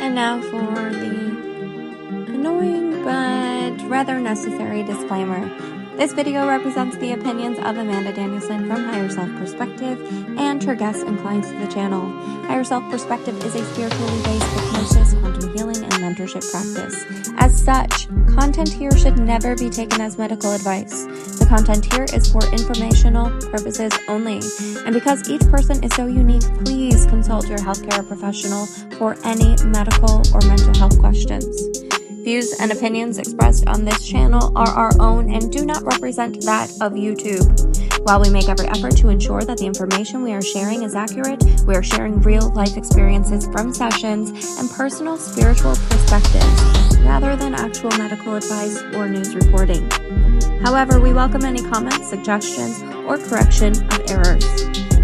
And now for the annoying but rather necessary disclaimer. This video represents the opinions of Amanda Danielson from Higher Self Perspective and her guests and clients of the channel. Higher Self Perspective is a spiritually based hypnosis, quantum healing, and mentorship practice. As such, content here should never be taken as medical advice. The content here is for informational purposes only. And because each person is so unique, please consult your healthcare professional for any medical or mental health questions. Views and opinions expressed on this channel are our own and do not represent that of YouTube. While we make every effort to ensure that the information we are sharing is accurate, we are sharing real life experiences from sessions and personal spiritual perspectives, rather than actual medical advice or news reporting. However, we welcome any comments, suggestions, or correction of errors.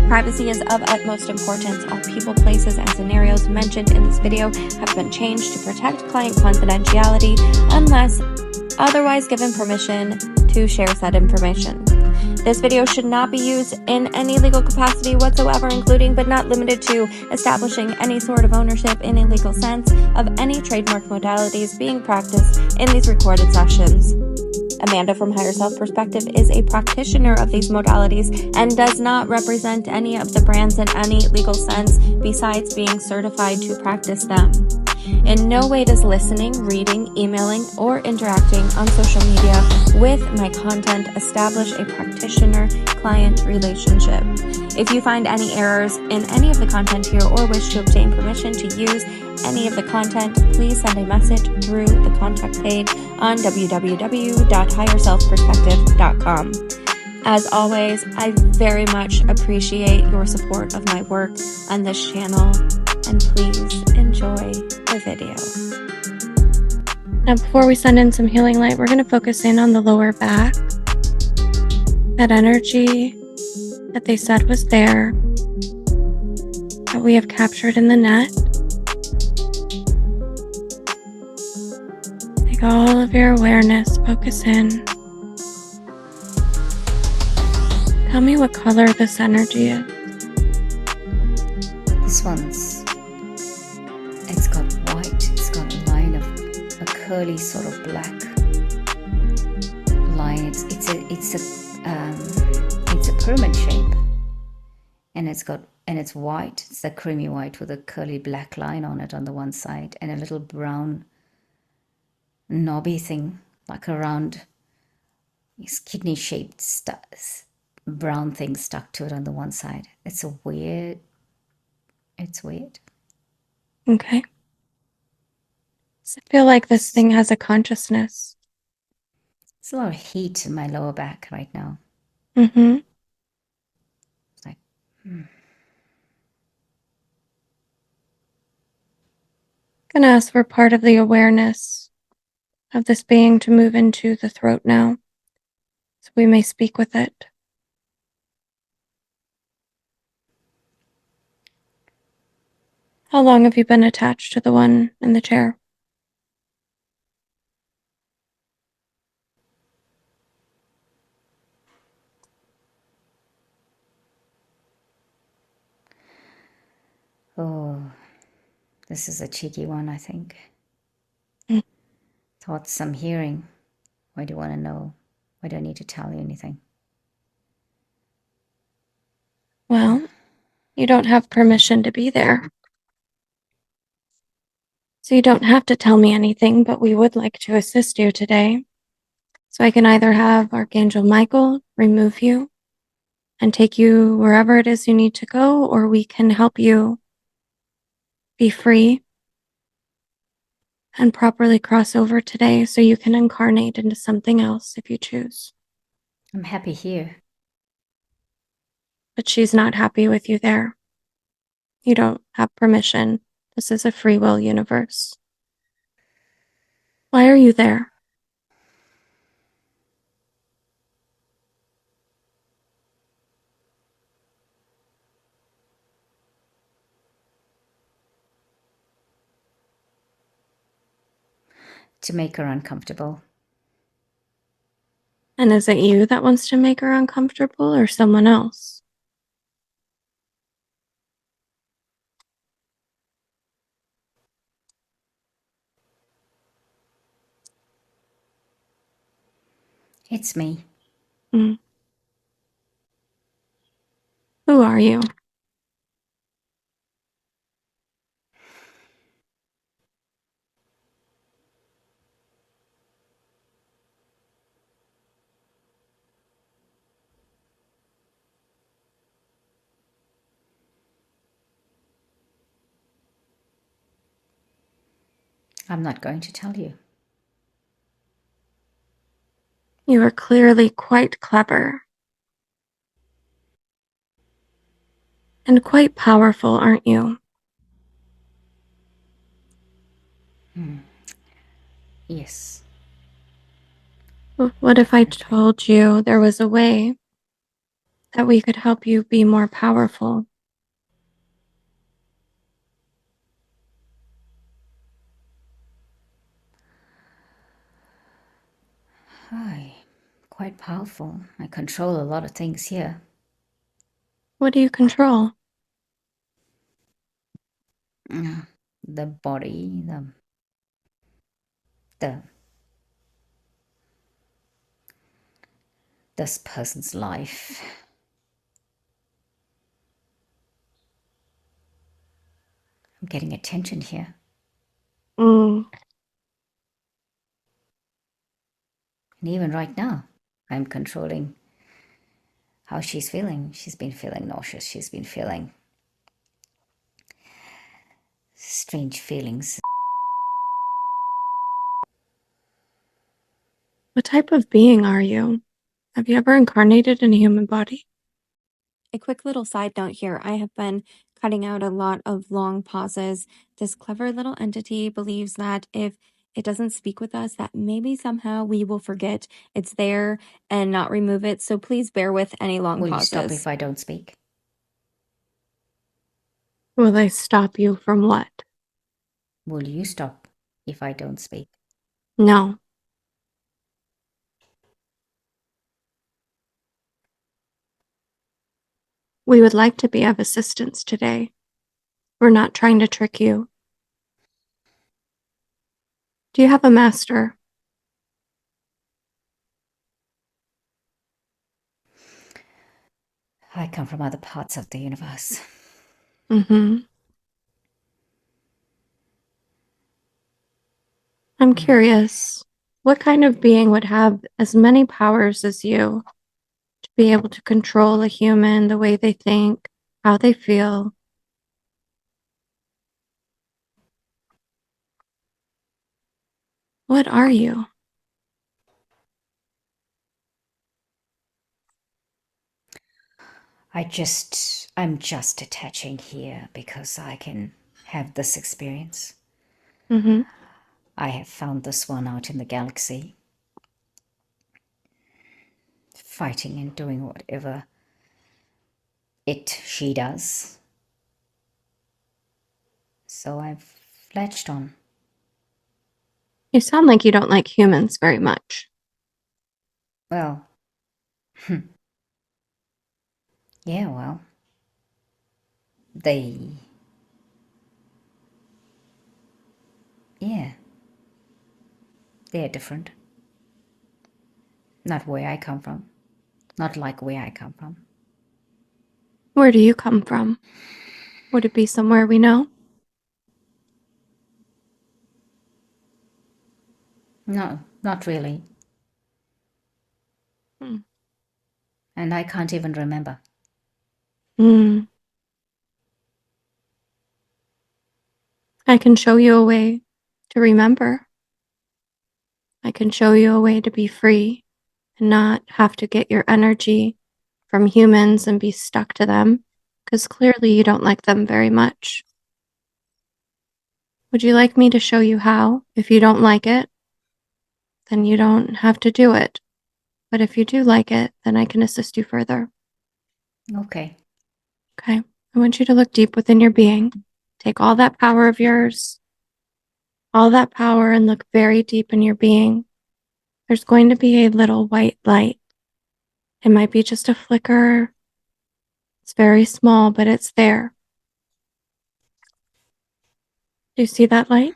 Privacy is of utmost importance. All people, places, and scenarios mentioned in this video have been changed to protect client confidentiality unless otherwise given permission to share said information. This video should not be used in any legal capacity whatsoever, including but not limited to establishing any sort of ownership in a legal sense of any trademark modalities being practiced in these recorded sessions. Amanda from Higher Self Perspective is a practitioner of these modalities and does not represent any of the brands in any legal sense besides being certified to practice them. In no way does listening, reading, emailing, or interacting on social media with my content establish a practitioner-client relationship. If you find any errors in any of the content here or wish to obtain permission to use any of the content, please send a message through the contact page on www.higherselfperspective.com. As always, I very much appreciate your support of my work on this channel, and please enjoy the video. Now, before we send in some healing light, we're going to focus in on the lower back. That energy that they said was there, that we have captured in the net. Take all of your awareness, focus in. Tell me what color this energy is. This it's got white, it's got a line of a curly sort of black line. It's a pyramid shape, and it's white. It's a creamy white with a curly black line on it on the one side, and a little brown knobby thing, like a round kidney shaped brown thing stuck to it on the one side. It's weird. Okay. So I feel like this thing has a consciousness. There's a lot of heat in my lower back right now. Mm-hmm. It's like, Gonna ask for part of the awareness of this being to move into the throat now, so we may speak with it. How long have you been attached to the one in the chair? oh, this is a cheeky one, I think. Thoughts I'm hearing. Why do you want to know? Why do I need to tell you anything? Well, you don't have permission to be there. So you don't have to tell me anything, but we would like to assist you today. So I can either have Archangel Michael remove you and take you wherever it is you need to go, or we can help you be free and properly cross over today so you can incarnate into something else if you choose. I'm happy here. But she's not happy with you there. You don't have permission. This is a free will universe. Why are you there? To make her uncomfortable. And is it you that wants to make her uncomfortable or someone else? It's me. Mm. Who are you? I'm not going to tell you. You are clearly quite clever. And quite powerful, aren't you? Yes. What if I Definitely. told you there was a way that we could help you be more powerful? Hi. Quite powerful. I control a lot of things here. What do you control? The body, the this person's life. I'm getting attention here. Mm. And even right now, I'm controlling how she's feeling. She's been feeling nauseous. She's been feeling strange feelings. What type of being are you? Have you ever incarnated in a human body? A quick little side note here. I have been cutting out a lot of long pauses. This clever little entity believes that if it doesn't speak with us, that maybe somehow we will forget it's there and not remove it. So please bear with any long Will you stop pauses. if I don't speak? Will I stop you from what? Will you stop if I don't speak? No. We would like to be of assistance today. We're not trying to trick you. Do you have a master? I come from other parts of the universe. Mm-hmm. I'm curious, what kind of being would have as many powers as you to be able to control a human, the way they think, how they feel? What are you? I'm just attaching here because I can have this experience. Mm-hmm. I have found this one out in the galaxy, fighting and doing whatever she does. So I've latched on. You sound like you don't like humans very much. Well, yeah, well, they, yeah, they're different. Not where I come from. Not like where I come from. Where do you come from? Would it be somewhere we know? No, not really. Hmm. And I can't even remember. Mm. I can show you a way to remember. I can show you a way to be free and not have to get your energy from humans and be stuck to them, because clearly you don't like them very much. Would you like me to show you how? If you don't like it, then you don't have to do it. But if you do like it, then I can assist you further. Okay. Okay. I want you to look deep within your being. Take all that power of yours, all that power, and look very deep in your being. There's going to be a little white light. It might be just a flicker. It's very small, but it's there. Do you see that light?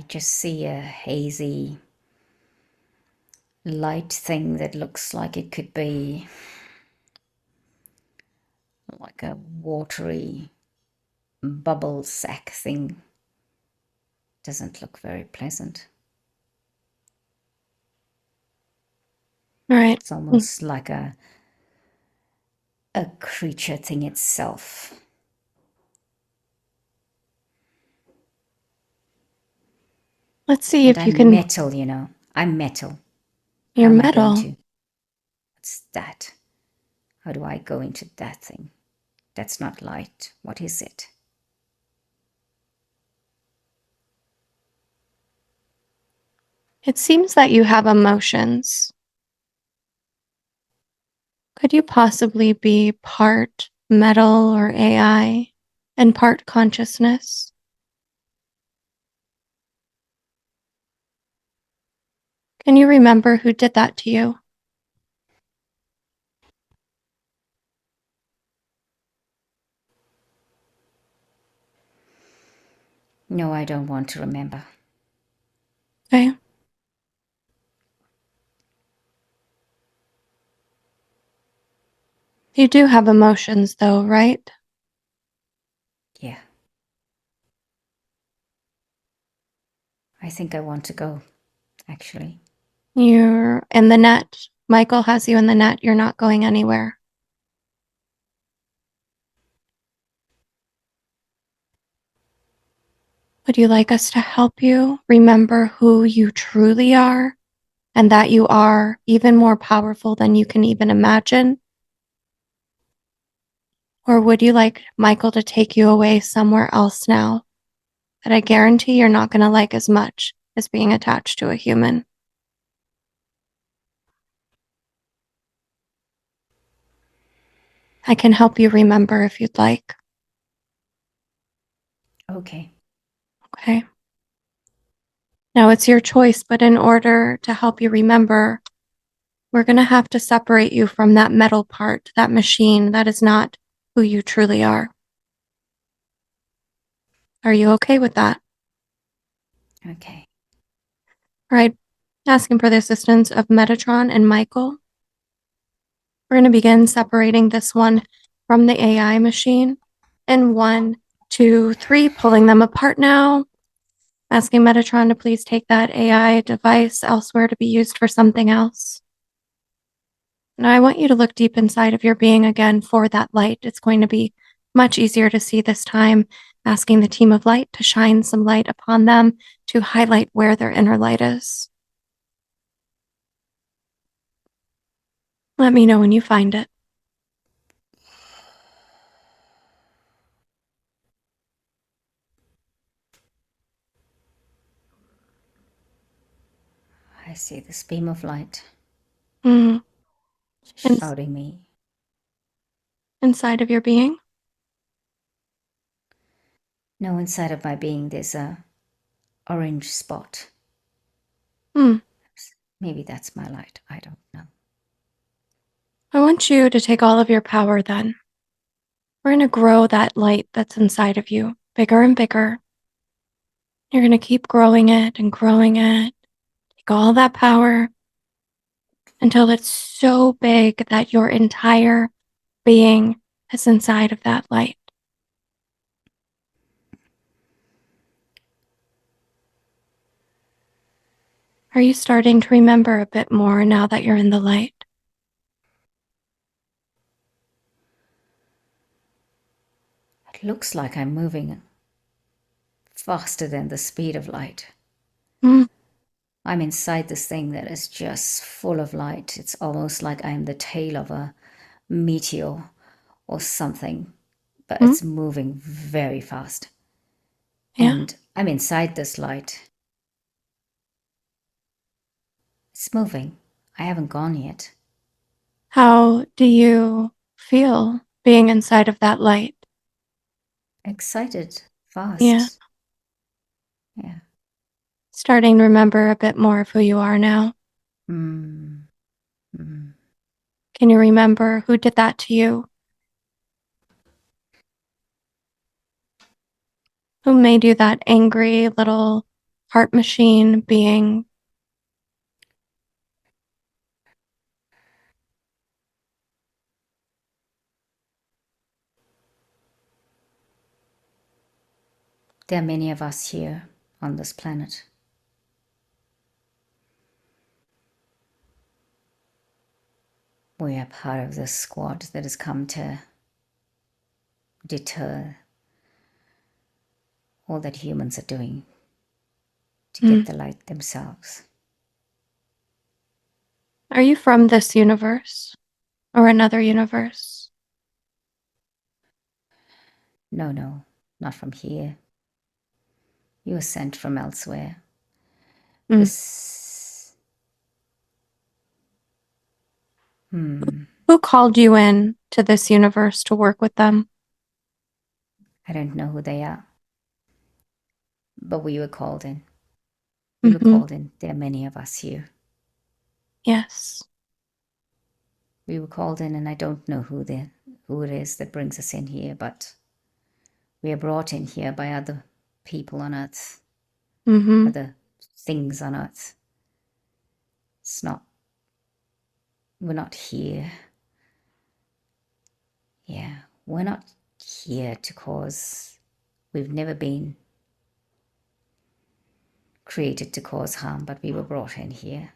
just see a hazy light thing that looks like it could be like a watery bubble sack thing. Doesn't look very pleasant. All right. It's almost like a creature thing itself. Let's see And if you I'm can. metal, you know. I'm metal. How You're am I going metal. to? What's that? How do I go into that thing? That's not light. What is it? It seems that you have emotions. Could you possibly be part metal or AI and part consciousness? Can you remember who did that to you? No, I don't want to remember. Okay. You do have emotions, though, right? Yeah. I think I want to go, actually. You're in the net. Michael has you in the net. You're not going anywhere. Would you like us to help you remember who you truly are and that you are even more powerful than you can even imagine? Or would you like Michael to take you away somewhere else now that I guarantee you're not going to like as much as being attached to a human? I can help you remember if you'd like. Okay. Okay. Now it's your choice, but in order to help you remember, we're going to have to separate you from that metal part, that machine that is not who you truly are. Are you okay with that? Okay. All right. Asking for the assistance of Metatron and Michael. We're going to begin separating this one from the AI machine. And 1, 2, 3, pulling them apart now. Asking Metatron to please take that AI device elsewhere to be used for something else. Now I want you to look deep inside of your being again for that light. It's going to be much easier to see this time, asking the team of light to shine some light upon them to highlight where their inner light is. Let me know when you find it. I see this beam of light Mm. shouting me. Inside of your being. No, inside of my being there's a orange spot. Mm. Maybe that's my light. I don't know. I want you to take all of your power then. We're going to grow that light that's inside of you bigger and bigger. You're going to keep growing it and growing it. Take all that power until it's so big that your entire being is inside of that light. Are you starting to remember a bit more now that you're in the light? It looks like I'm moving faster than the speed of light. Mm. I'm inside this thing that is just full of light. It's almost like I'm the tail of a meteor or something, but Mm. it's moving very fast. Yeah. And I'm inside this light. It's moving. I haven't gone yet. How do you feel being inside of that light? Excited, Yeah. fast. Yeah. Starting to remember a bit more of who you are now. Mm. Mm. Can you remember who did that to you? Who made you that angry little heart machine being? There are many of us here on this planet. We are part of this squad that has come to deter all that humans are doing to get the light themselves. Are you from this universe or another universe? No, not from here. You were sent from elsewhere. This... Who called you in to this universe to work with them? I don't know who they are. But we were called in. We were called in. There are many of us here. Yes. We were called in, and I don't know who it is that brings us in here, but we are brought in here by other people on Earth, other things on Earth. We're not here. Yeah, we're not here to cause, we've never been created to cause harm, but we were brought in here.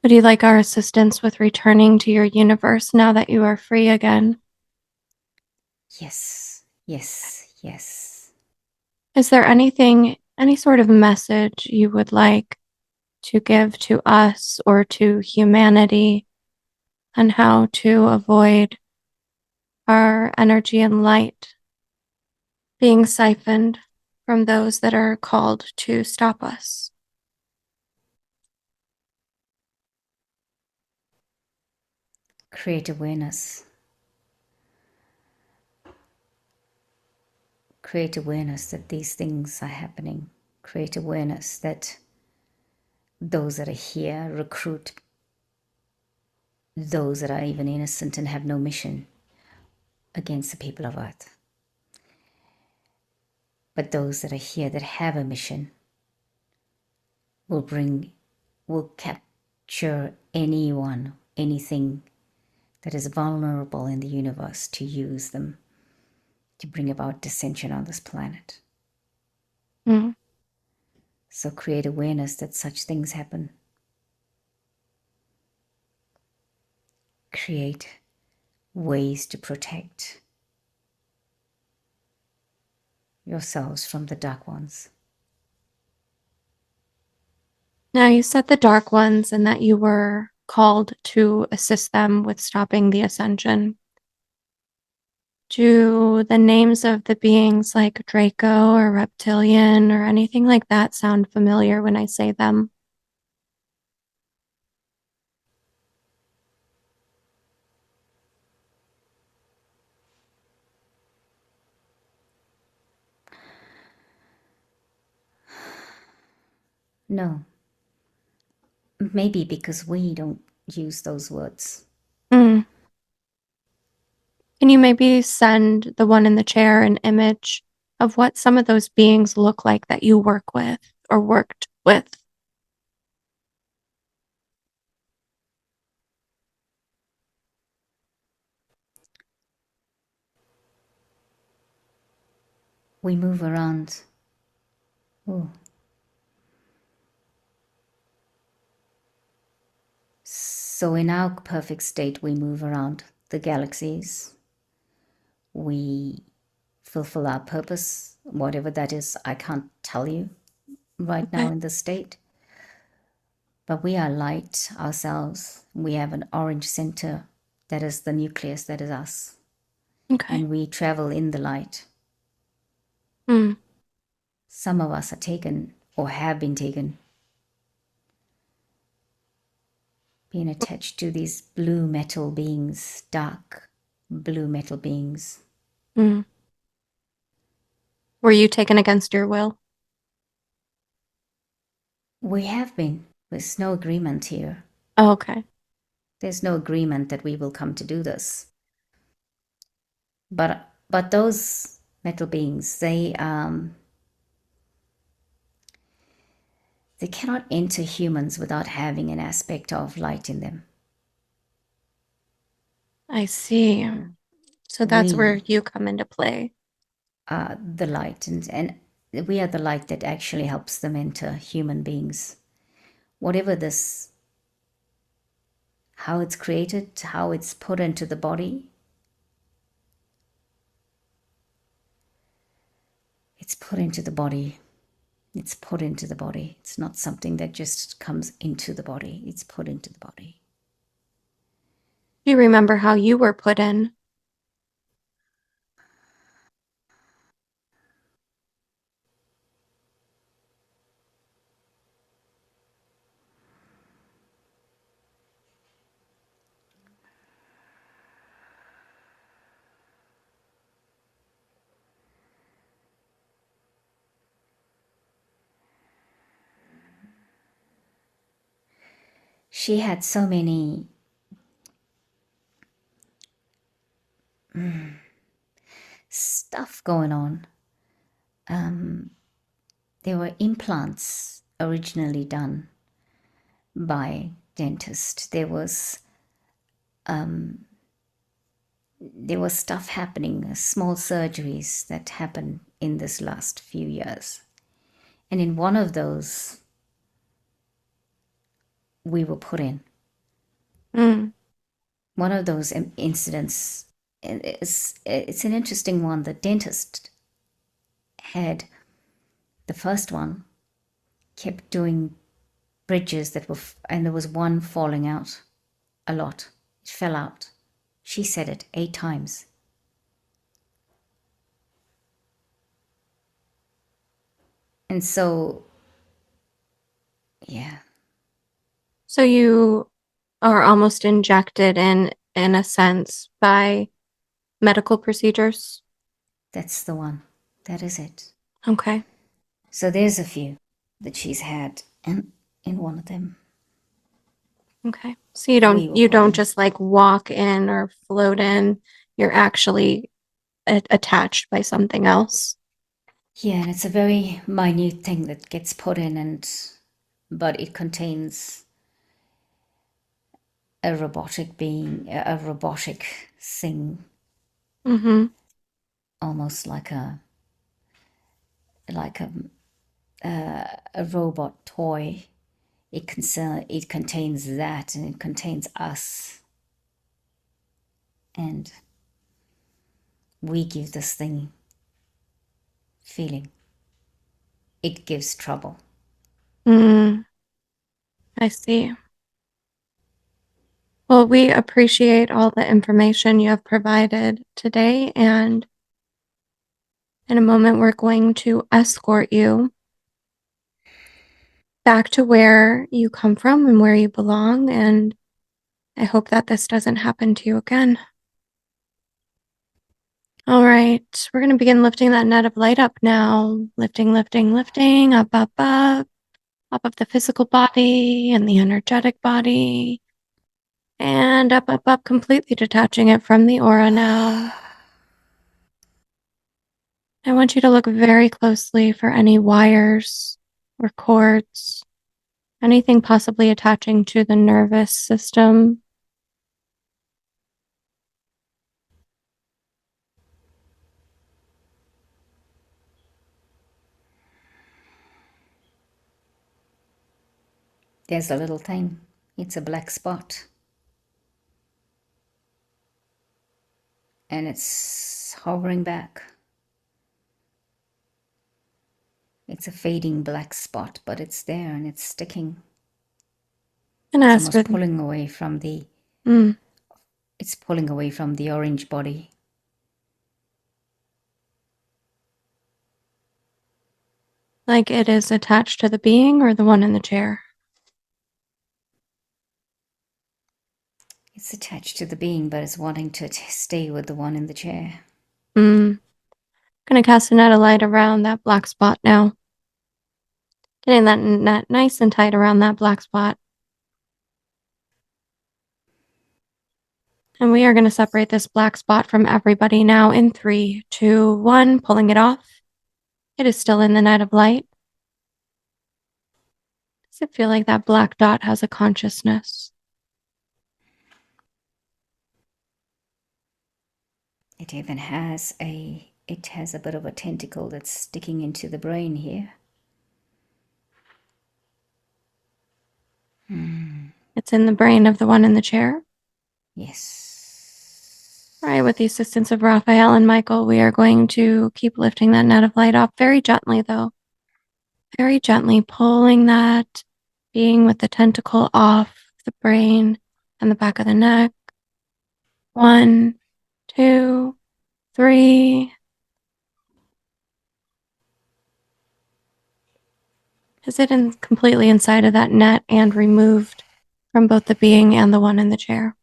Would you like our assistance with returning to your universe now that you are free again? Yes, yes, yes. Is there anything, any sort of message you would like to give to us or to humanity on how to avoid our energy and light being siphoned from those that are called to stop us? Create awareness. Create awareness that these things are happening. Create awareness that those that are here recruit those that are even innocent and have no mission against the people of Earth. But those that are here that have a mission will capture anyone, anything that is vulnerable in the universe to use them to bring about dissension on this planet. So create awareness that such things happen. Create ways to protect yourselves from the dark ones. Now, you said the dark ones and that you were called to assist them with stopping the ascension. Do the names of the beings like Draco or Reptilian or anything like that sound familiar when I say them? No. Maybe because we don't use those words. Can you maybe send the one in the chair an image of what some of those beings look like that you work with or worked with? We move around. Oh. So in our perfect state, we move around the galaxies. We fulfill our purpose, whatever that is. I can't tell you right now in this state. But we are light ourselves. We have an orange center that is the nucleus, that is us. And we travel in the light. Some of us are taken or have been taken, being attached to these blue metal beings, dark blue metal beings. Were you taken against your will? We have been. There's no agreement here. Oh, okay. There's no agreement that we will come to do this. But those metal beings. They cannot enter humans without having an aspect of light in them. I see. So that's where We you come into play. are the light, and we are the light that actually helps them enter human beings. Whatever this, how it's created, how it's put into the body, it's put into the body. It's put into the body. It's not something that just comes into the body. It's put into the body. Do you remember how you were put in? She had so many stuff going on. There were implants originally done by dentist. There was stuff happening, small surgeries that happened in this last few years. And in one of those, we were put in. One of those incidents, it's an interesting one. The dentist had, the first one, kept doing bridges that were, and there was one falling out a lot. It fell out. She said it 8 times. And so, yeah. So you are almost injected in a sense by medical procedures. That's the one. That is it. Okay. So there's a few that she's had, and in one of them, Okay. So you don't we were you put don't in. just like walk in or float in. You're actually attached by something else. Yeah, and it's a very minute thing that gets put in, but it contains a robotic being, a robotic thing, Mm-hmm. almost like like a a robot toy. It contains that, and it contains us, and we give this thing feeling. It gives trouble. Mm, I see. Well, we appreciate all the information you have provided today, and in a moment, we're going to escort you back to where you come from and where you belong. And I hope that this doesn't happen to you again. All right, we're going to begin lifting that net of light up now. Lifting, lifting, lifting, up, up, up of the physical body and the energetic body, and up, completely detaching it from the aura now. I want you to look very closely for any wires or cords, anything possibly attaching to the nervous system. There's a little thing. It's a black spot. And it's hovering back. It's a fading black spot, but it's there and it's sticking. And It's as for almost pulling away from the mm, it's pulling away from the orange body. like it is attached to the being or the one in the chair. It's attached to the being, but it's wanting to stay with the one in the chair. Gonna cast a net of light around that black spot now. Getting that net nice and tight around that black spot. And we are going to separate this black spot from everybody now in 3, 2, 1, pulling it off. It is still in the net of light. Does it feel like that black dot has a consciousness? It even has a bit of a tentacle that's sticking into the brain here. It's in the brain of the one in the chair. Yes. All right, with the assistance of Raphael and Michael, we are going to keep lifting that net of light off very gently, though. Very gently pulling that being with the tentacle off the brain and the back of the neck. 1, 2, 3. Is it completely inside of that net and removed from both the being and the one in the chair?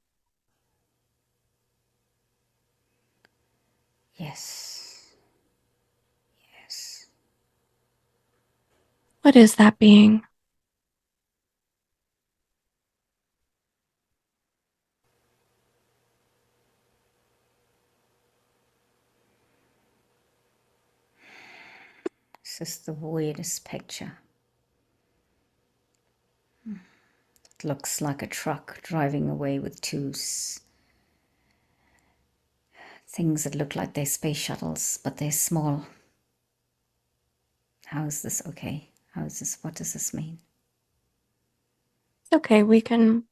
Yes. Yes. What is that being? This is the weirdest picture. It looks like a truck driving away with two things that look like they're space shuttles, but they're small. How is this okay? How is this? What does this mean? It's okay, we can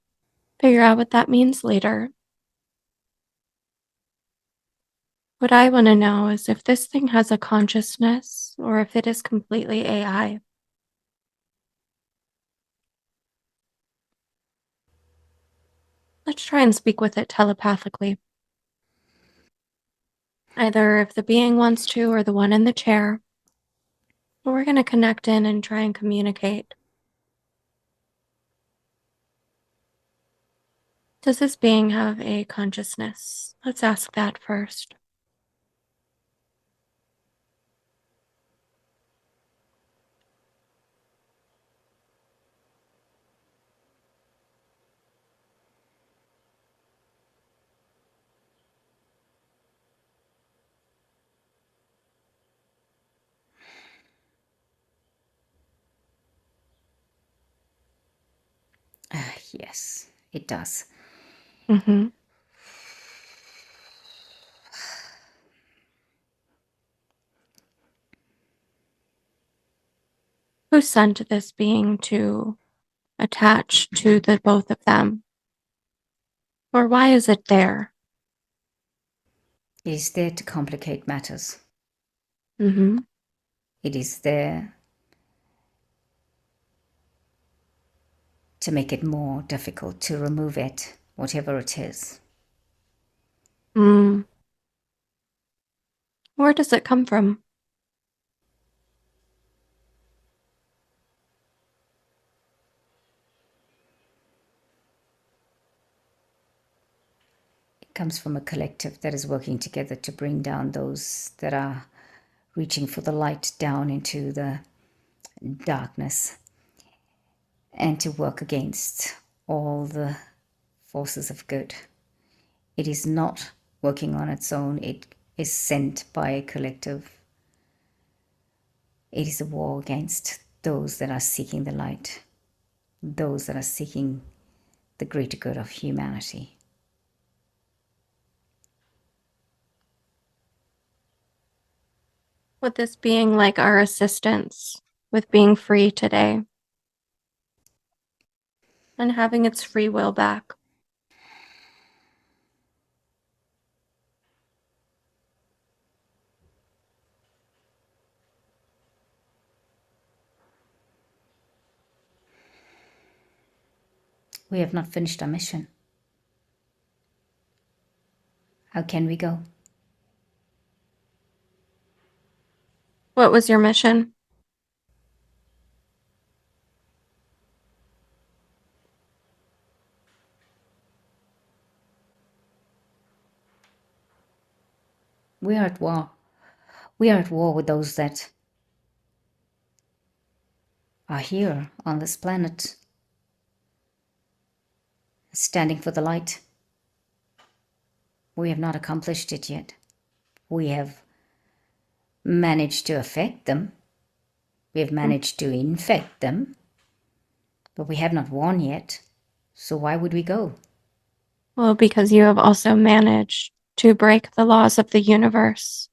figure out what that means later. What I want to know is if this thing has a consciousness or if it is completely AI. Let's try and speak with it telepathically. Either if the being wants to or the one in the chair. But we're going to connect in and try and communicate. Does this being have a consciousness? Let's ask that first. Yes, it does. Mm-hmm. Who sent this being to attach to the both of them? Or why is it there? It is there to complicate matters. Mm-hmm. It is there to make it more difficult to remove it, whatever it is. Mm. Where does it come from? It comes from a collective that is working together to bring down those that are reaching for the light down into the darkness and to work against all the forces of good. It is not working on its own. It is sent by a collective. It is a war against those that are seeking the light, those that are seeking the greater good of humanity. Would this being like our assistance with being free today and having its free will back? We have not finished our mission. How can we go? What was your mission? We are at war. We are at war with those that are here on this planet, standing for the light. We have not accomplished it yet. We have managed to affect them. We have managed to infect them. But we have not won yet. So why would we go? Well, because you have also managed to break the laws of the universe.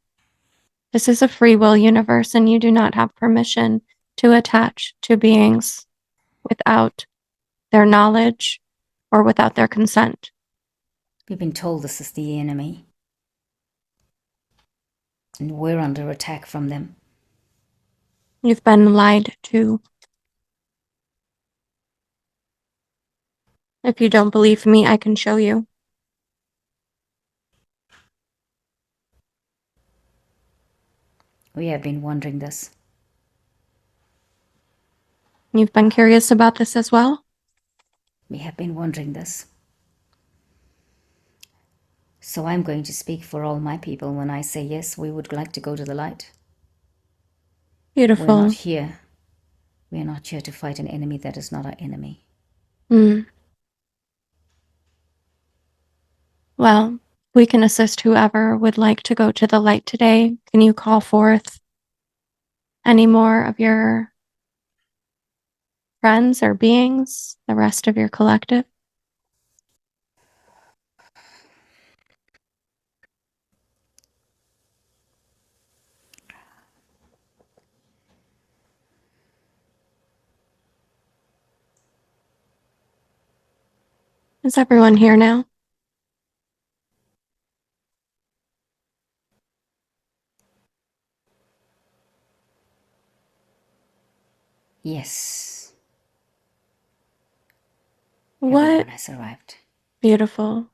This is a free will universe, and you do not have permission to attach to beings without their knowledge or without their consent. We've been told this is the enemy. And we're under attack from them. You've been lied to. If you don't believe me, I can show you. We have been wondering this. You've been curious about this as well? We have been wondering this. So I'm going to speak for all my people when I say yes, we would like to go to the light. Beautiful. We're not here. We're not here to fight an enemy that is not our enemy. Well, we can assist whoever would like to go to the light today. Can you call forth any more of your friends or beings, the rest of your collective? Is everyone here now? Yes. What? Everyone has arrived. Beautiful.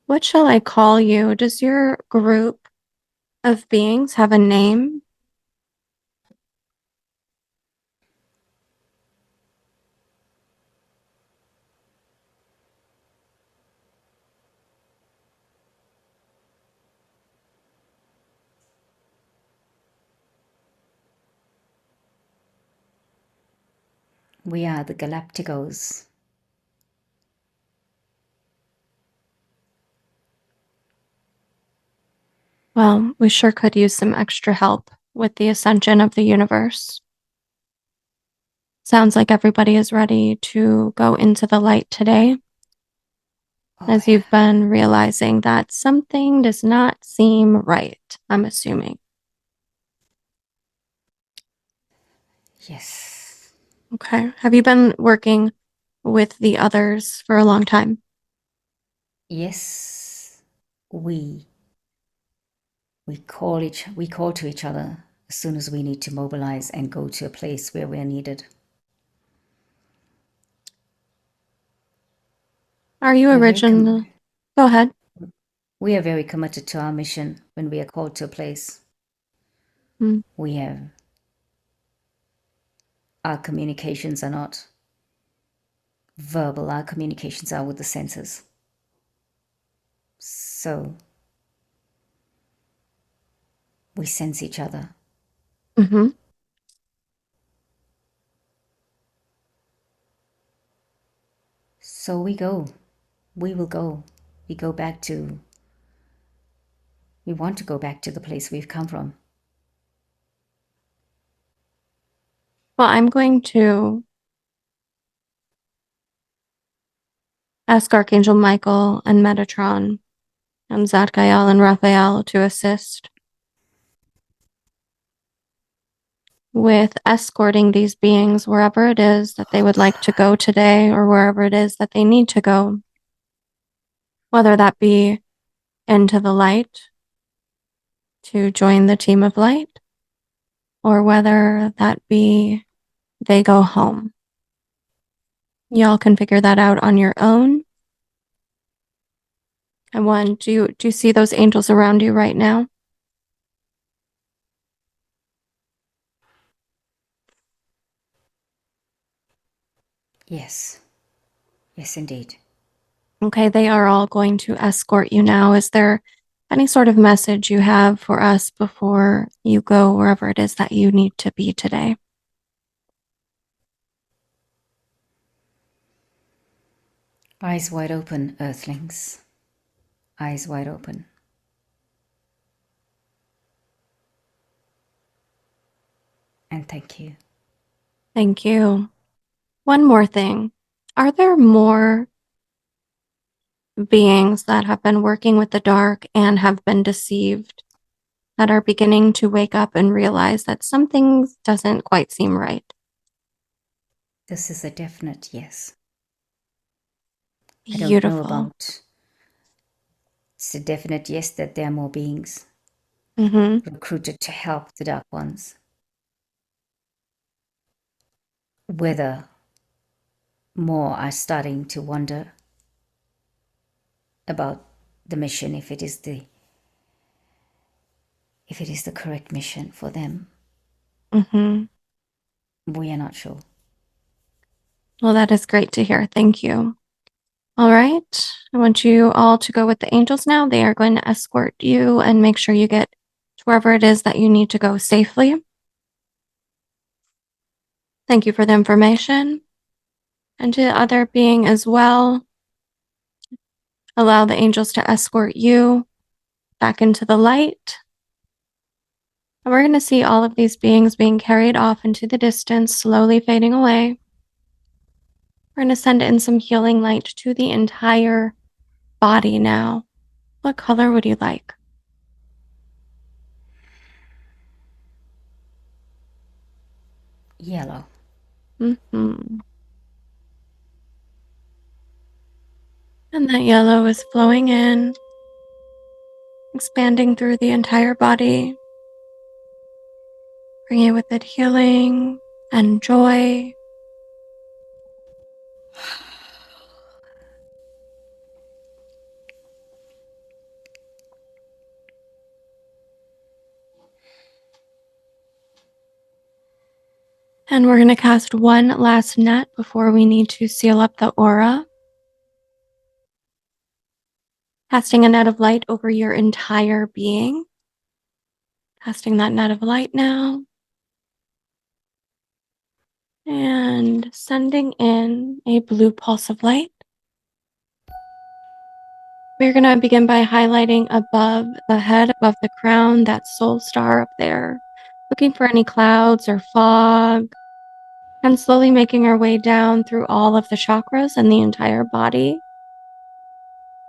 What shall I call you? Does your group of beings have a name? We are the Galacticos. Well, we sure could use some extra help with the ascension of the universe. Sounds like everybody is ready to go into the light today, as you've been realizing that something does not seem right, I'm assuming. Yes. Okay. Have you been working with the others for a long time? Yes. We call to each other as soon as we need to mobilize and go to a place where we're needed. Are you original? Go ahead. We are very committed to our mission when we are called to a place. We have our communications are not verbal, our communications are with the senses. So we sense each other. So we go. We will go. We want to go back to the place we've come from. Well, I'm going to ask Archangel Michael and Metatron and Zadkiel and Raphael to assist with escorting these beings wherever it is that they would like to go today or wherever it is that they need to go, whether that be into the light to join the team of light, or whether that be they go home. Y'all can figure that out on your own. And do you see those angels around you right now? Yes. Yes, indeed. Okay, they are all going to escort you now. Is there any sort of message you have for us before you go wherever it is that you need to be today? Eyes wide open, Earthlings. Eyes wide open. And thank you. Thank you. One more thing. Are there more beings that have been working with the dark and have been deceived that are beginning to wake up and realize that something doesn't quite seem right? This is a definite yes. I don't know Beautiful. about. It's a definite yes that there are more beings recruited to help the Dark Ones. Whether more are starting to wonder about the mission, if it is the correct mission for them. We are not sure. Well, that is great to hear. Thank you. All right. I want you all to go with the angels now. They are going to escort you and make sure you get to wherever it is that you need to go safely. Thank you for the information. And to the other being as well, allow the angels to escort you back into the light. And we're going to see all of these beings being carried off into the distance, slowly fading away. We're going to send in some healing light to the entire body now. What color would you like? Yellow. And that yellow is flowing in, expanding through the entire body, bringing with it healing and joy. And we're going to cast one last net before we need to seal up the aura. Casting a net of light over your entire being. Casting that net of light now. And sending in a blue pulse of light. We're going to begin by highlighting above the head, above the crown, that soul star up there. Looking for any clouds or fog. And slowly making our way down through all of the chakras and the entire body.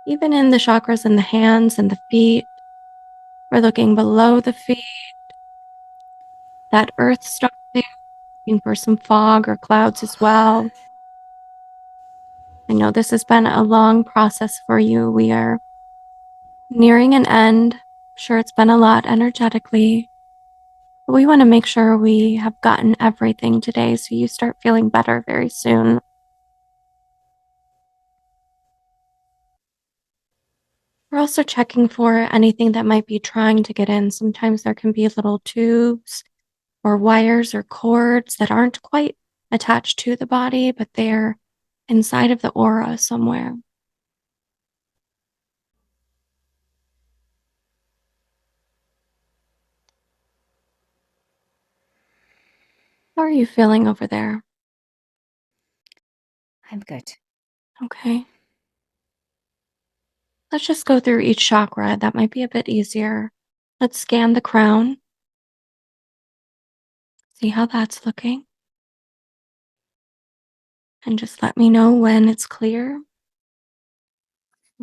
Even in the chakras in the hands and the feet. We're looking below the feet. That earth star there, looking for some fog or clouds as well. I know this has been a long process for you. We are nearing an end. I'm sure it's been a lot energetically. But we want to make sure we have gotten everything today so you start feeling better very soon. We're also checking for anything that might be trying to get in. Sometimes there can be little tubes or wires or cords that aren't quite attached to the body, but they're inside of the aura somewhere. How are you feeling over there? I'm good. Okay. Let's just go through each chakra. That might be a bit easier. Let's scan the crown. See how that's looking. And just let me know when it's clear.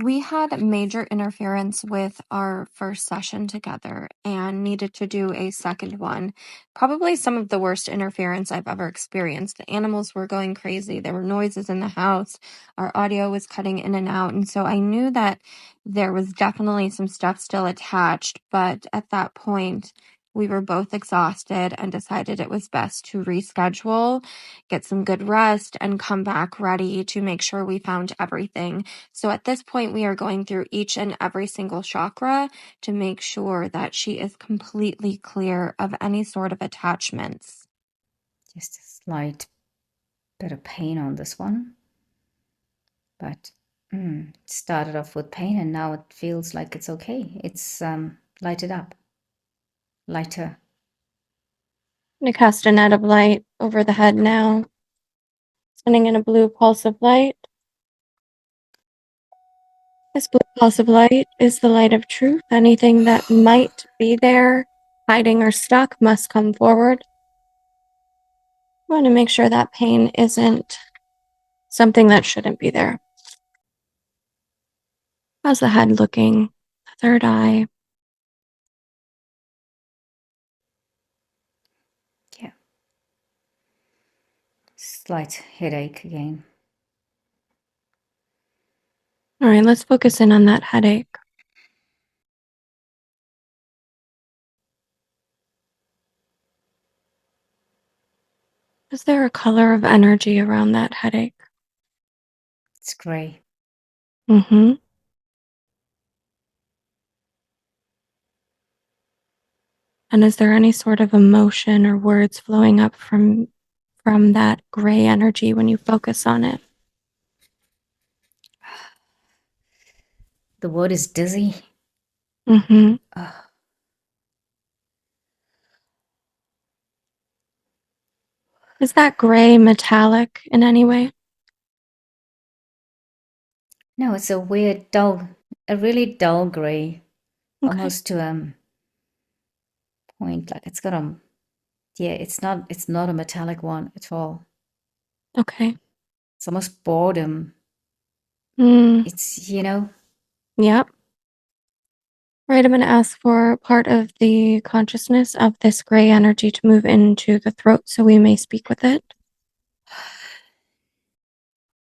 We had major interference with our first session together and needed to do a second one. Probably some of the worst interference I've ever experienced. The animals were going crazy. There were noises in the house. Our audio was cutting in and out. And so I knew that there was definitely some stuff still attached. But at that point, we were both exhausted and decided it was best to reschedule, get some good rest, and come back ready to make sure we found everything. So at this point, we are going through each and every single chakra to make sure that she is completely clear of any sort of attachments. Just a slight bit of pain on this one. But it started off with pain and now it feels like it's okay. It's lighted up. Lighter. I'm going to cast a net of light over the head now. Sending in a blue pulse of light. This blue pulse of light is the light of truth. Anything that might be there, hiding or stuck, must come forward. I want to make sure that pain isn't something that shouldn't be there. How's the head looking? The third eye. Yeah. Slight headache again. All right, let's focus in on that headache. Is there a color of energy around that headache? It's gray. Mm-hmm. And is there any sort of emotion or words flowing up from that gray energy when you focus on it? The word is dizzy. Mm-hmm. Is that gray metallic in any way? No, it's a weird a really dull gray, Okay. almost to point. Like it's got yeah, it's not a metallic one at all. Okay. It's almost boredom. Mm, It's, yep. Right, I'm going to ask for part of the consciousness of this gray energy to move into the throat so we may speak with it.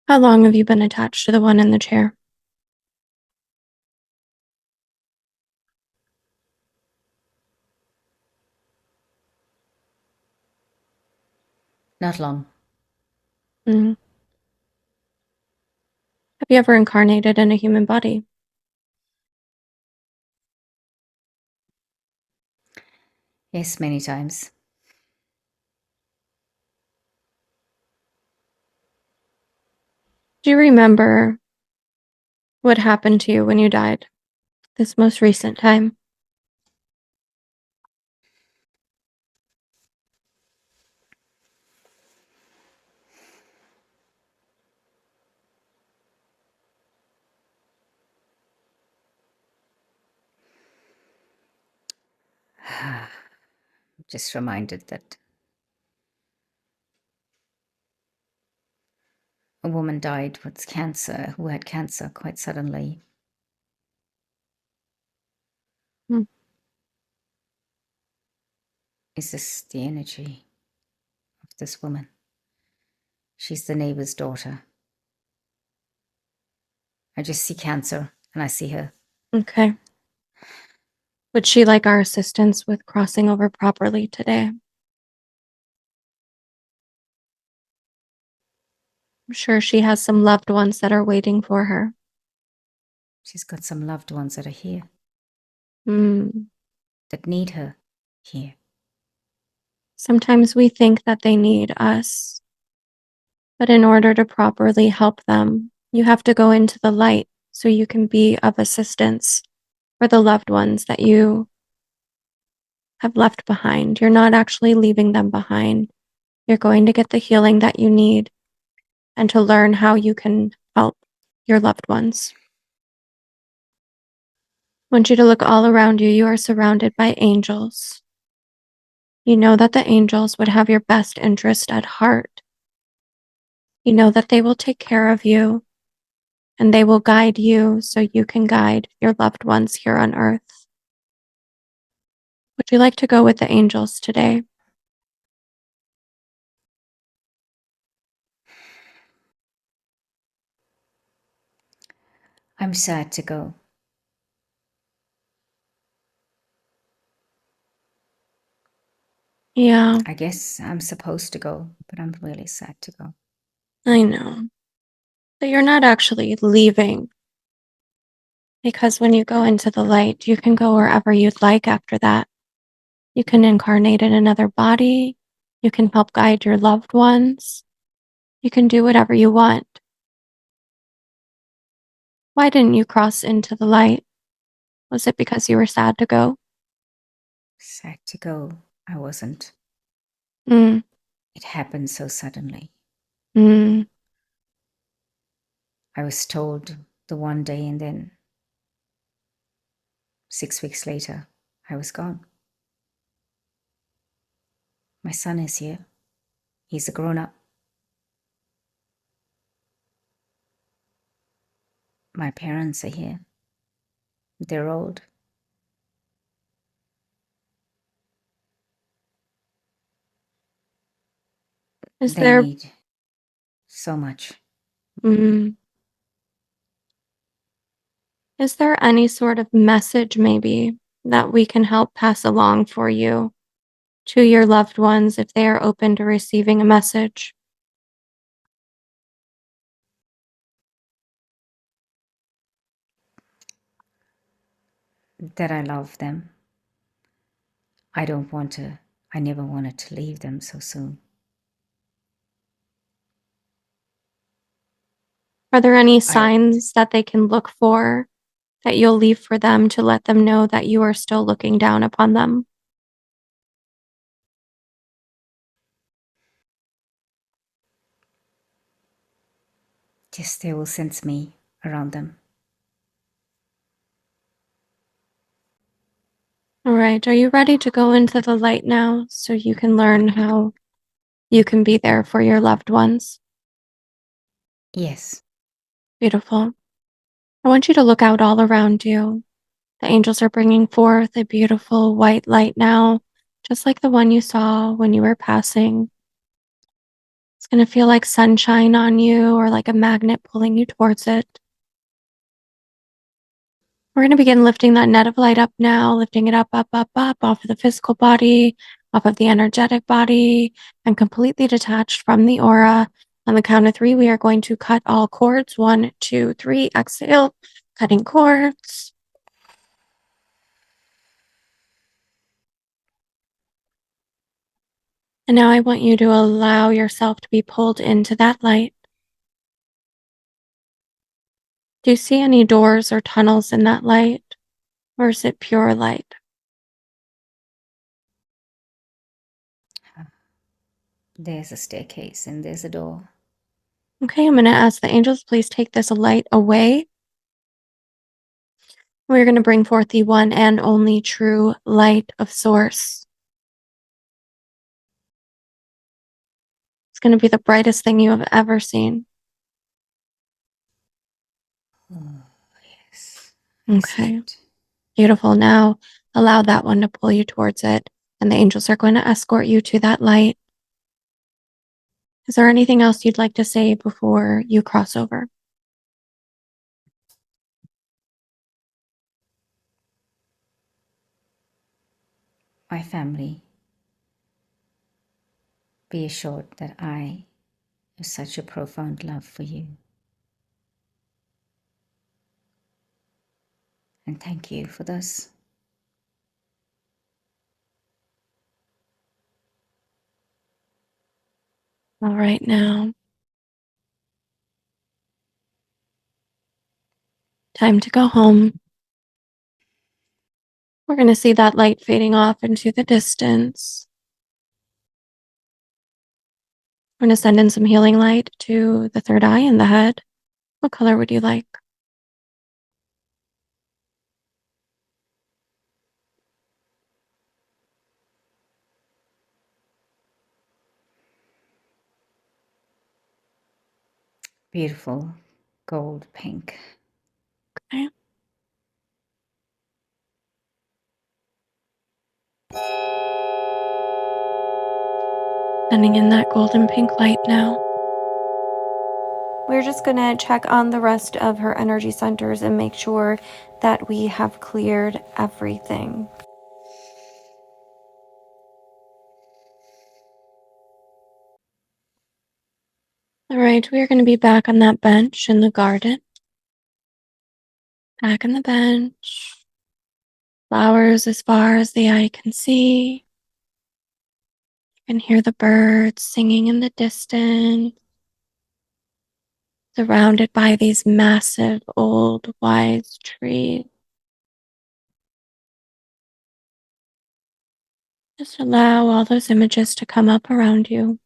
How long have you been attached to the one in the chair? not long. Mm. Have you ever incarnated in a human body? Yes, many times. Do you remember what happened to you when you died this most recent time? Just reminded that a woman died with cancer, who had cancer quite suddenly. Mm. Is this the energy of this woman? She's the neighbor's daughter. I just see cancer and I see her. Okay. Would she like our assistance with crossing over properly today? I'm sure she has some loved ones that are waiting for her. She's got some loved ones that are here, Mm. that need her here. Sometimes we think that they need us, but in order to properly help them, you have to go into the light so you can be of assistance for the loved ones that you have left behind. You're not actually leaving them behind. You're going to get the healing that you need and to learn how you can help your loved ones. I want you to look all around you. You are surrounded by angels. You know that the angels would have your best interest at heart. You know that they will take care of you and they will guide you so you can guide your loved ones here on earth. Would you like to go with the angels today? I'm sad to go. Yeah, I guess I'm supposed to go, but I'm really sad to go. I know. But you're not actually leaving because when you go into the light, you can go wherever you'd like after that. You can incarnate in another body. You can help guide your loved ones. You can do whatever you want. Why didn't you cross into the light? Was it because you were sad to go? Sad to go. I wasn't. Mm, It happened so suddenly. mm, I was told the one day, and then 6 weeks later, I was gone. My son is here. He's a grown-up. My parents are here. They're old. They need so much. Is there any sort of message maybe that we can help pass along for you to your loved ones if they are open to receiving a message? That I love them. I never wanted to leave them so soon. Are there any signs that they can look for that you'll leave for them to let them know that you are still looking down upon them? Just they will sense me around them. All right. Are you ready to go into the light now so you can learn how you can be there for your loved ones? Yes. Beautiful. I want you to look out all around you. The angels are bringing forth a beautiful white light now, just like the one you saw when you were passing. It's going to feel like sunshine on you or like a magnet pulling you towards it. We're going to begin lifting that net of light up now, lifting it up, up, up, up off of the physical body, off of the energetic body, and completely detached from the aura. On the count of 3, we are going to cut all cords. 1, 2, 3. Exhale, cutting cords. And now I want you to allow yourself to be pulled into that light. Do you see any doors or tunnels in that light? Or is it pure light? There's a staircase and there's a door. Okay, I'm going to ask the angels, please take this light away. We're going to bring forth the one and only true light of Source. It's going to be the brightest thing you have ever seen. Oh, yes. Okay. Beautiful. Now allow that one to pull you towards it, and the angels are going to escort you to that light. Is there anything else you'd like to say before you cross over? My family, be assured that I have such a profound love for you. And thank you for this. All right, now. Time to go home. We're going to see that light fading off into the distance. We're going to send in some healing light to the third eye and the head. What color would you like? Beautiful gold pink. Okay. Sending in that golden pink light now. We're just going to check on the rest of her energy centers and make sure that we have cleared everything. All right, we are going to be back on that bench in the garden. Back on the bench. Flowers as far as the eye can see. You can hear the birds singing in the distance. Surrounded by these massive, old, wise trees. Just allow all those images to come up around you.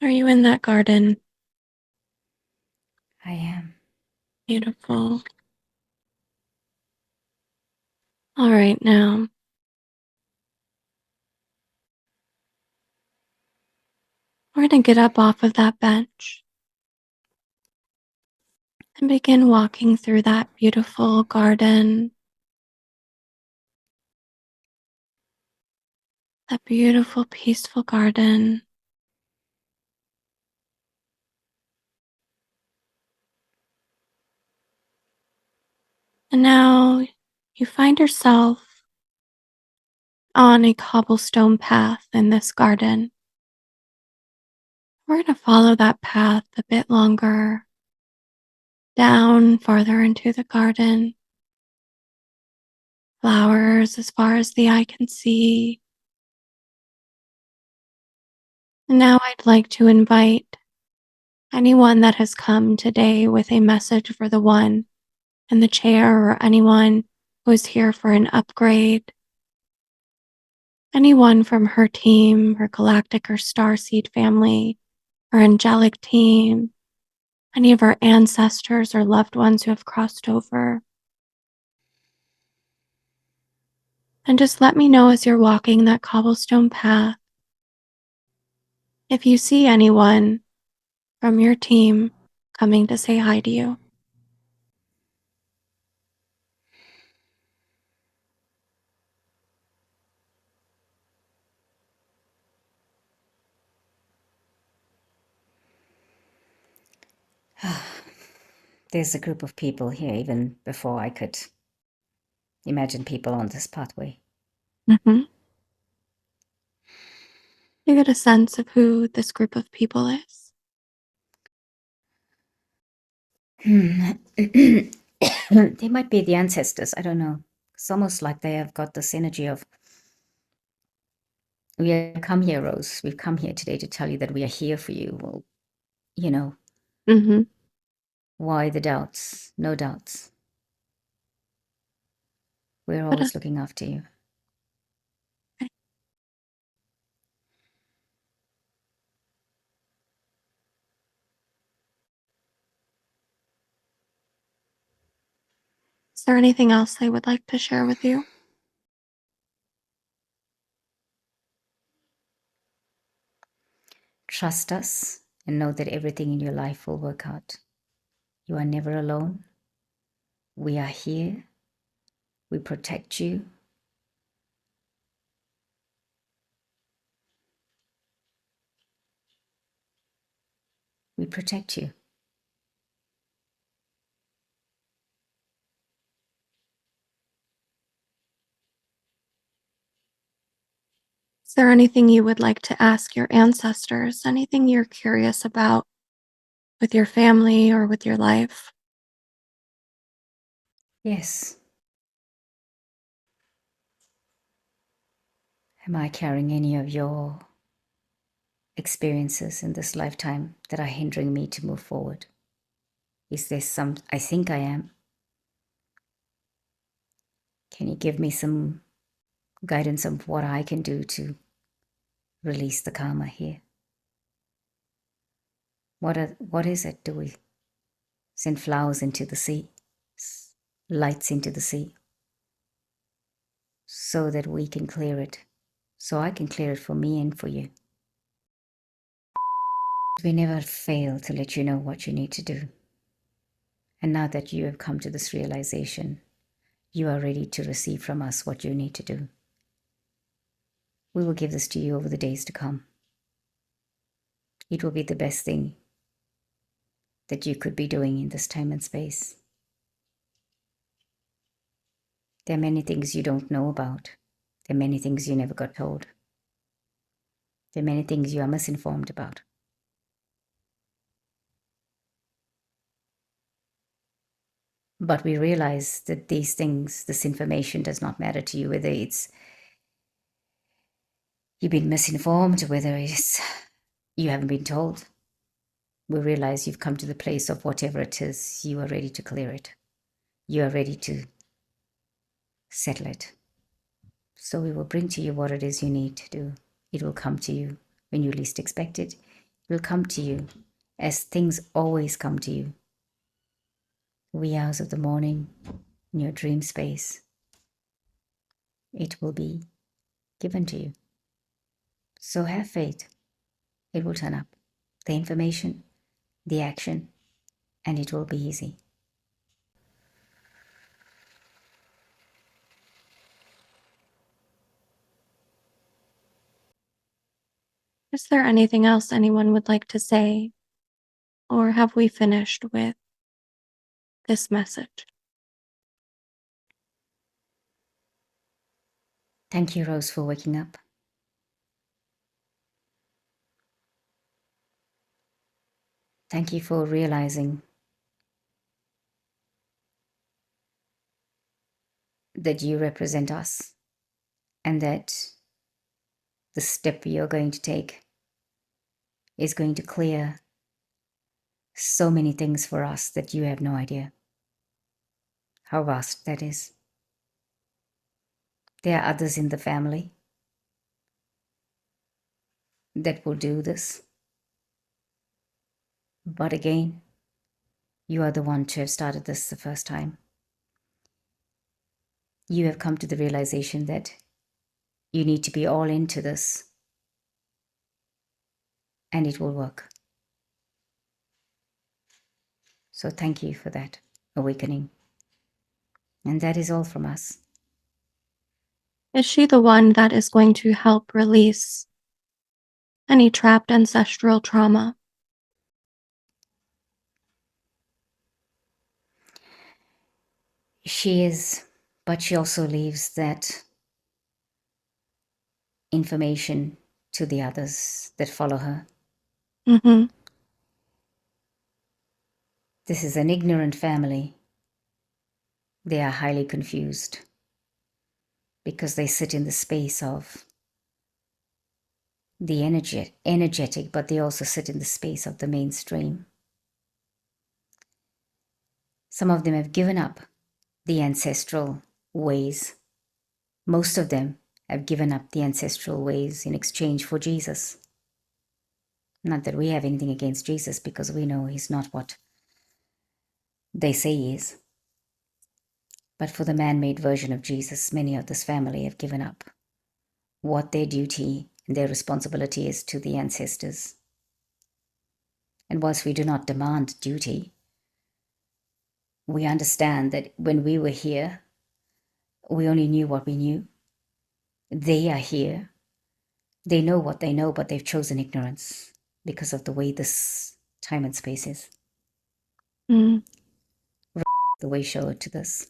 Are you in that garden? I am. Beautiful. All right, now We're going to get up off of that bench and begin walking through that beautiful garden, that beautiful, peaceful garden. And now you find yourself on a cobblestone path in this garden. We're going to follow that path a bit longer, down farther into the garden. Flowers as far as the eye can see. And now I'd like to invite anyone that has come today with a message for the one in the chair, or anyone who is here for an upgrade. Anyone from her team, her galactic or starseed family, or angelic team, any of our ancestors or loved ones who have crossed over. And just let me know as you're walking that cobblestone path if you see anyone from your team coming to say hi to you. There's a group of people here even before I could imagine people on this pathway. You get a sense of who this group of people is. They might be the ancestors, I don't know. It's almost like they have got this energy of, we have come here, Rose. We've come here today to tell you that we are here for you. Well, you know, why the doubts? No doubts. We're always looking after you. Is there anything else they would like to share with you? Trust us and know that everything in your life will work out. You are never alone. We are here. We protect you. We protect you. Is there anything you would like to ask your ancestors? Anything you're curious about with your family or with your life? Yes. Am I carrying any of your experiences in this lifetime that are hindering me to move forward? Is there some? I think I am. Can you give me some guidance of what I can do to release the karma here? What is it? Do we send flowers into the sea, lights into the sea, so that we can clear it, so I can clear it for me and for you? We never fail to let you know what you need to do. And now that you have come to this realization, you are ready to receive from us what you need to do. We will give this to you over the days to come. It will be the best thing that you could be doing in this time and space. There are many things you don't know about. There are many things you never got told. There are many things you are misinformed about. But we realize that these things, this information does not matter to you, whether it's you've been misinformed, whether it's you haven't been told. We realize you've come to the place of whatever it is, you are ready to clear it. You are ready to settle it. So we will bring to you what it is you need to do. It will come to you when you least expect it. It will come to you as things always come to you. Wee hours of the morning, in your dream space, it will be given to you. So have faith. It will turn up. The information, the action, and it will be easy. Is there anything else anyone would like to say? Or have we finished with this message? Thank you, Rose, for waking up. Thank you for realizing that you represent us and that the step you're going to take is going to clear so many things for us that you have no idea how vast that is. There are others in the family that will do this. But again, you are the one to have started this the first time. You have come to the realization that you need to be all into this, and it will work. So thank you for that awakening. And that is all from us. Is she the one that is going to help release any trapped ancestral trauma? She is, but she also leaves that information to the others that follow her. Mm-hmm. This is an ignorant family. They are highly confused because they sit in the space of the energetic, but they also sit in the space of the mainstream. Some of them have given up the ancestral ways. Most of them have given up the ancestral ways in exchange for Jesus. Not that we have anything against Jesus, because we know he's not what they say he is. But for the man-made version of Jesus, many of this family have given up what their duty and their responsibility is to the ancestors. And whilst we do not demand duty, we understand that when we were here, we only knew what we knew. They are here. They know what they know, but they've chosen ignorance because of the way this time and space is. Mm. The way showed to this.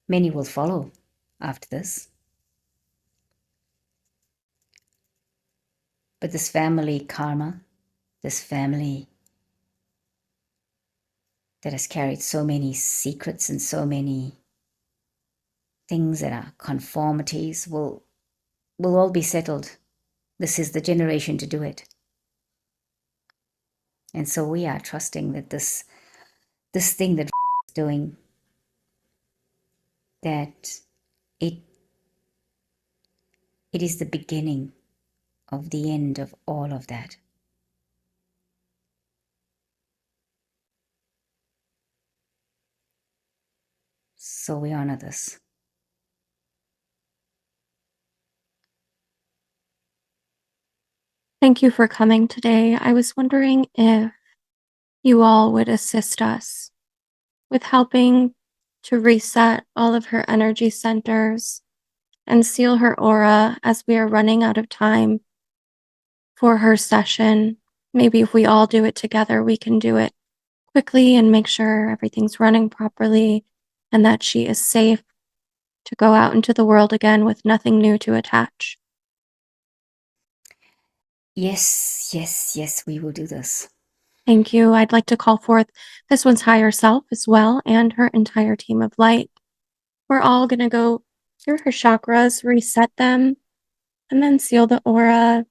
Many will follow after this. But this family karma, this family that has carried so many secrets and so many things that are conformities will all be settled. This is the generation to do it. And so we are trusting that this thing that is doing, that it is the beginning of the end of all of that. So we honor this. Thank you for coming today. I was wondering if you all would assist us with helping to reset all of her energy centers and seal her aura as we are running out of time for her session. Maybe if we all do it together, we can do it quickly and make sure everything's running properly and that she is safe to go out into the world again with nothing new to attach. Yes, yes, yes, we will do this. Thank you. I'd like to call forth this one's higher self as well and her entire team of light. We're all going to go through her chakras, reset them, and then seal the aura